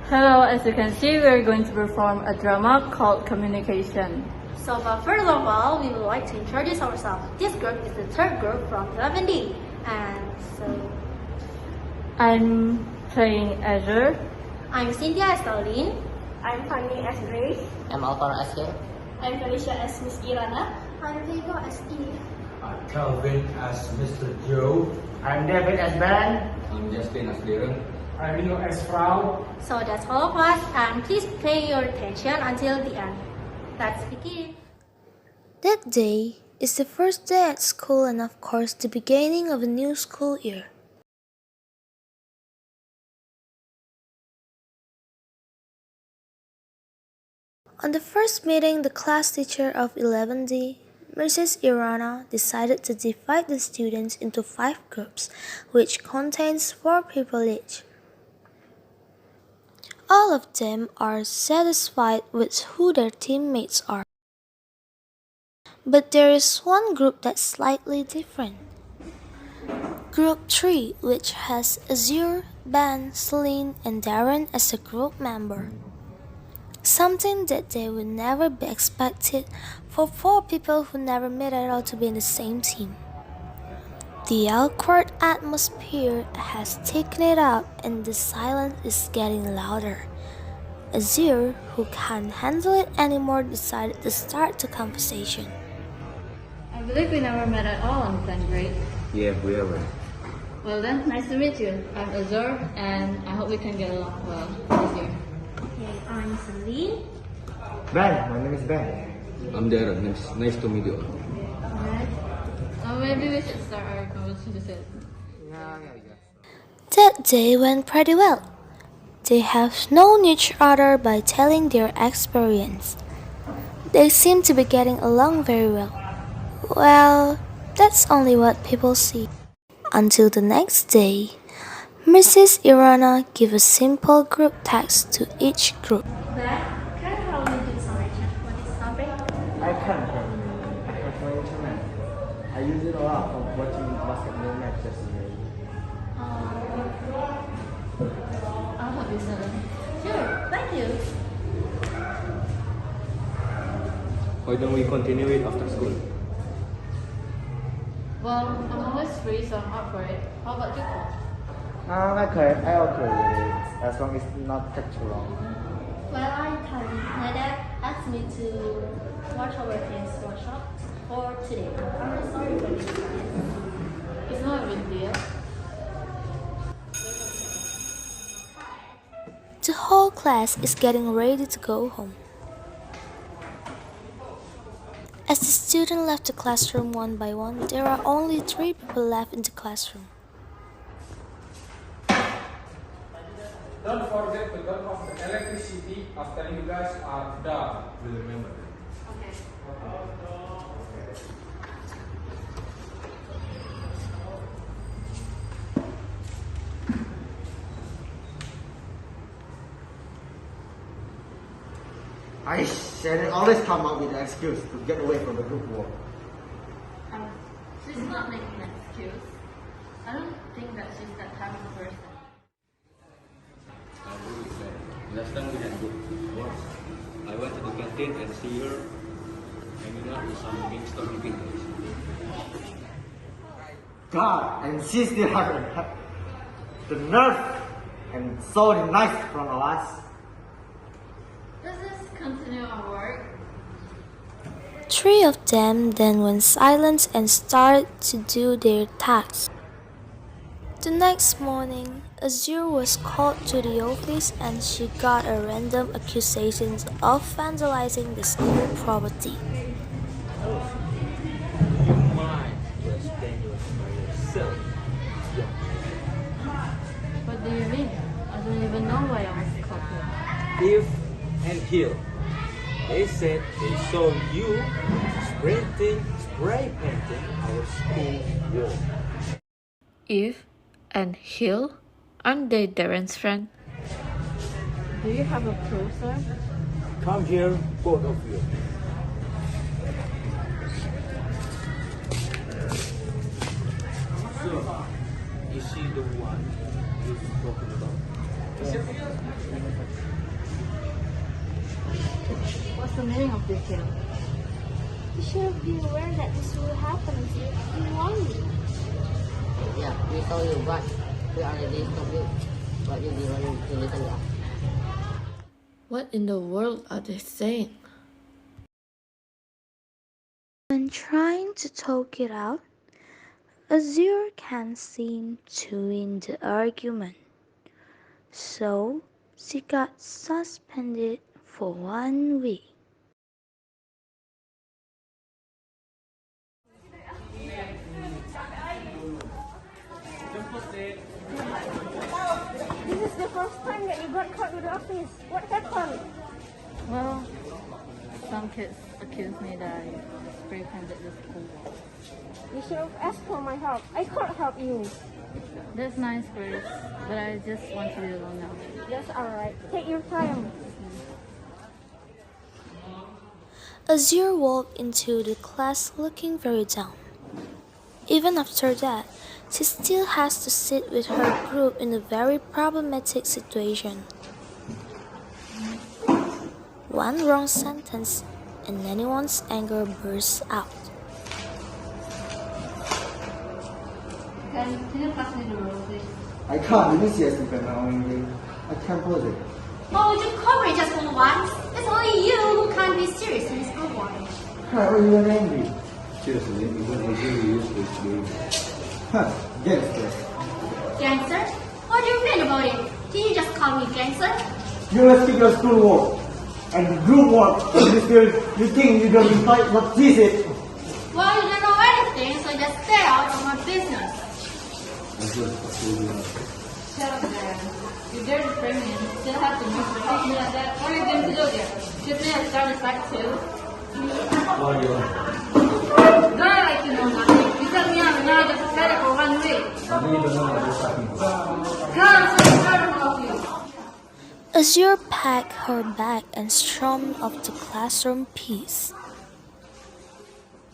Hello, as you can see, we are going to perform a drama called Communication. So, but first of all, we would like to introduce ourselves. This group is the third group from 11D. And so, I'm playing Azure. I'm Chintiya Herliwaty Lee. I'm Vanny Halim. I'm Alvaro Renaldo. I'm Felysia Chang. I'm Keiko XI.D. I'm Calvin as Mr. Joe. I'm David as Ben. I'm Justin as Darren. I'm Rio as Frau. So that's all of us, and please pay your attention until the end. Let's begin. That day is the first day at school and of course the beginning of a new school year. On the first meeting, the class teacher of 11D, Mrs. Irana, decided to divide the students into 5 groups, which contains 4 people each. All of them are satisfied with who their teammates are. But there is one group that's slightly different. Group 3, which has Azure, Ben, Celine, and Darren as a group member. Something that they would never be expected for 4 people who never met at all to be in the same team. The awkward atmosphere has taken it up and the silence is getting louder. Azure, who can't handle it anymore, decided to start the conversation. I believe we never met at all in 10th grade. Yeah, we are. Well then, nice to meet you. I'm Azure, and I hope we can get along well this year. Okay, I'm Celine. Ben, my name is Ben. I'm Darren. Nice to meet you. Alright. Maybe we should start our conversation. That day went pretty well. They have known each other by telling their experience. They seem to be getting along very well. Well, that's only what people see. Until the next day, Mrs. Irana gave a simple group text to each group. Ben, can you help me do some research for this topic? I can't I have no internet. I use it a lot for watching basketball matches. I'll help you, Celine. Sure, thank you. Why don't we continue it after school? Well, I'm always free, so I'm up for it. How about you? I okay with it, as long as it not take too long. Well, I can. My dad asked me to watch our dance workshop for today. I'm really sorry for this. It's not a big deal. The whole class is getting ready to go home. As the students left the classroom one by one, there are only 3 people left in the classroom. Don't forget to turn off the electricity after you guys are done. We'll remember. I should always come up with an excuse to get away from the group work. She's not making an excuse. I don't think that she's that type of person. Last time we had good work. I went to the canteen and see her hanging out with some gangster-looking guys. God, and she still have the nerve and so nice from us. Let's just continue our work. 3 of them then went silent and started to do their tasks. The next morning, Azure was called to the office and she got a random accusation of vandalizing the school property. You might just dangerous by yourself. What do you mean? I don't even know why I was called here. If and Hill. They said they saw you spray painting our school wall. Eve and Hill? Aren't they Darren's friend? Do you have a proof, sir? Come here, both of you. So, is she the one you're talking about? What's the meaning of this hill? You should have been aware that this will happen if you warned me. Yeah, we told you, but we already stopped you. But you didn't listen to us. What in the world are they saying? When trying to talk it out, Azure can't seem to win the argument. So she got suspended for 1 week. This is the first time that you got caught with the office. What happened? Well, some kids accuse me that I spray painted the school wall. You should have asked for my help. I can't help you. That's nice, Grace, but I just want to be alone now. That's alright. Take your time. Azure walked into the class looking very down. Even after that, she still has to sit with her group in a very problematic situation. One wrong sentence and anyone's anger bursts out. Can you pass me the roll, please? I can't. You see, it's dependent on English. I can't pause it. Why would you cover it just for once? It's only you who can't be serious in this group work. How are you angry? Seriously, because we really used this game. Huh, gangster. Gangster? What do you mean about it? Did you just call me gangster? You must keep your school work and group work in this field. You think you don't fight what she said? Well, you don't know anything, so just stay out of my business. Shut up, Darren. You dare to bring me in, still have to move to treat me like that? What are you going to do there? Shoot me and start a fight too? Don't act like you know nothing. You tell me I'm not just set it for 1 week. Come, so I'm tired of you. Azure packed her bag and stormed off the classroom piece.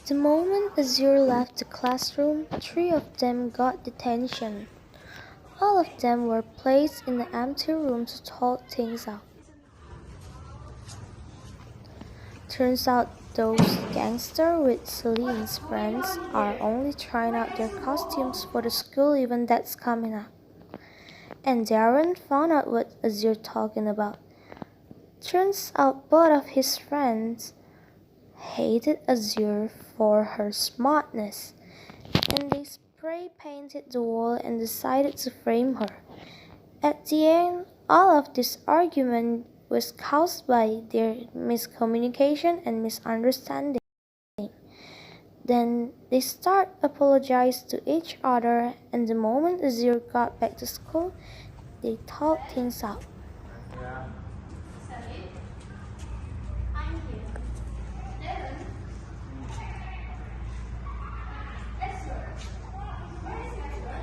The moment Azure left the classroom, 3 of them got detention. All of them were placed in the empty room to talk things out. Turns out those gangsters with Celine's friends are only trying out their costumes for the school event that's coming up. And Darren found out what Azure talking about. Turns out both of his friends hated Azure for her smartness, and they spray painted the wall and decided to frame her. At the end, all of this argument was caused by their miscommunication and misunderstanding. Then they start apologized to each other, and the moment Azure got back to school, they talked things out. I'm here. Darren? Ezra? Where is Ezra?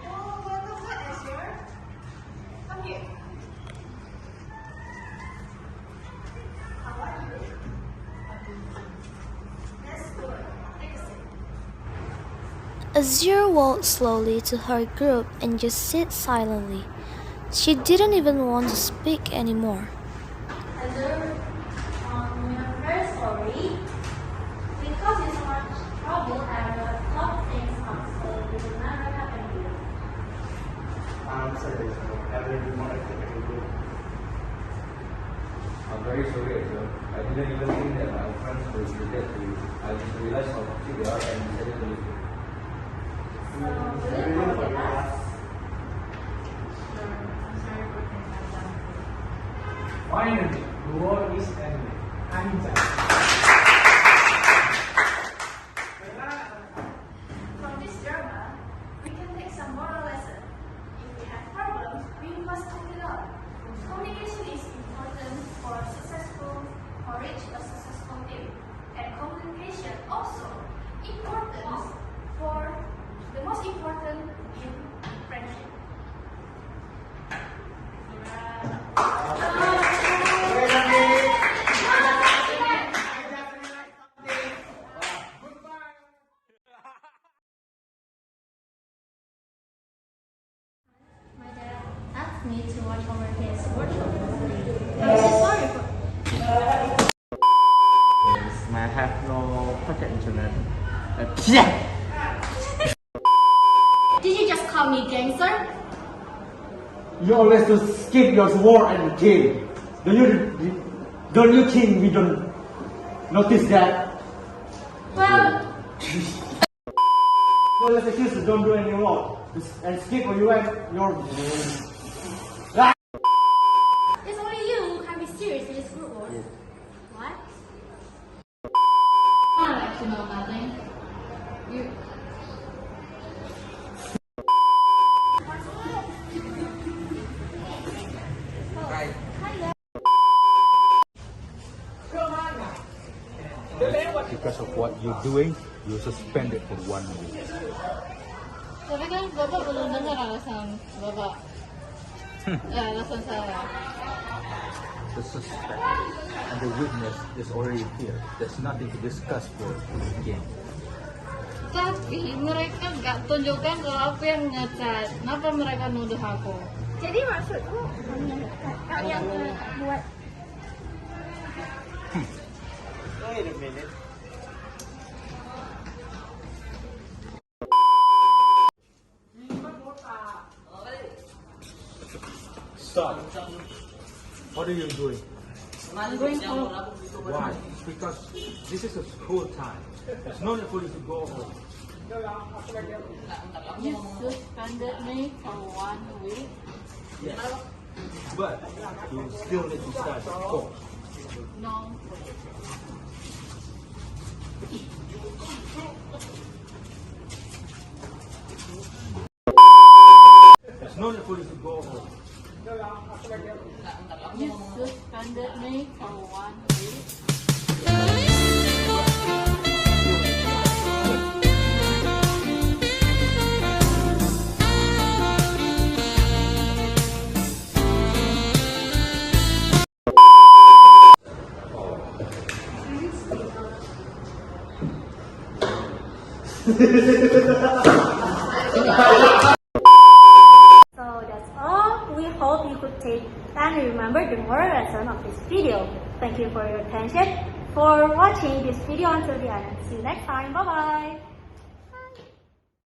Oh, welcome back, Ezra. Come here. How are you? That's good. Take a seat. Azure walked slowly to her group and just sit silently. She didn't even want to speak anymore. Azure, we're very sorry. Because it's so much trouble and lot of things up, so it will never happen again. I'm sorry, I'm very sorry, sir. I didn't even think that my friends would do that to you. I just realized how toxic they are and decided to leave you. So, will you forgive us? Finally, the war is ending. From this drama, we can take some moral lesson. If we have problems, we must talk it out. Communication is important for a successful team, and communication also important for the most important in friendship. asked me to watch over his workshop. I'm so sorry for. I have no pocket internet. Did you just call me gangster? You always to skip your word and kill. Don't you think we don't notice that? Well, You always accuse to don't do any wrong and skip or you and your. it's only you who can be serious in this group work. What? I like to know nothing. You. Because of what you're doing, you're suspended for 1 week. Tapi kan Bapak belum dengar alasan Bapak. Alasan saya. The suspect and the witness is already here. There's nothing to discuss for again. Tapi mereka nggak tunjukkan kalau aku yang ngecat. Kenapa mereka nuduh aku? Jadi maksudmu kau yang buat? Wait a minute. Stop. What are you doing? I'm going home. Why? Because this is a school time. There's no need for you to go home. You suspended me for 1 week. Yes. But you still need to study, of course. No. There's no need for you to go home. You suspended me for 1 week. So that's all. We hope you could take and remember the moral lesson of this video. Thank you for your attention, for watching this video until the end. See you next time. Bye bye.